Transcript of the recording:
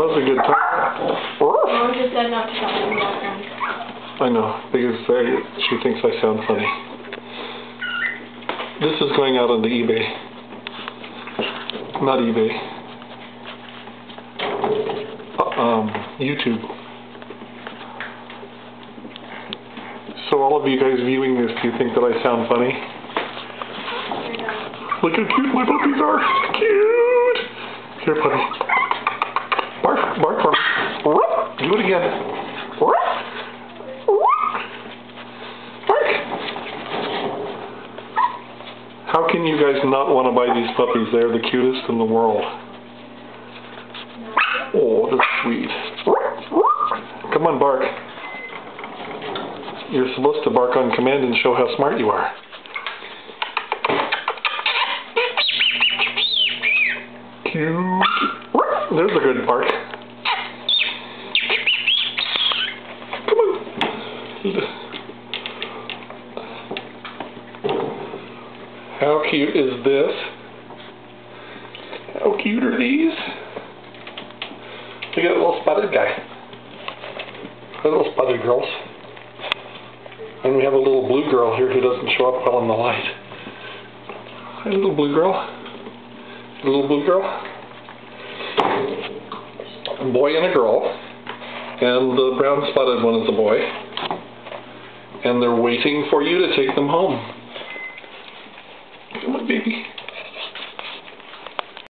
was a good time. Mom just said not to talk in the background. I know, because she thinks I sound funny. This is going out on the eBay. Not eBay. YouTube. So all of you guys viewing this, do you think that I sound funny? Look how cute my puppies are. Cute. Here, puppy. Bark, bark for me. Do it again. Bark. How can you guys not want to buy these puppies? They're the cutest in the world. Oh, they're sweet. Come on, bark. You're supposed to bark on command and show how smart you are. Cute. There's a good bark. Come on. How cute is this? How cute are these? Look at that little spotted guy. The little spotted girls. And we have a little blue girl here who doesn't show up well in the light. Hi, little blue girl. A little blue girl. A boy and a girl. And the brown spotted one is a boy. And they're waiting for you to take them home.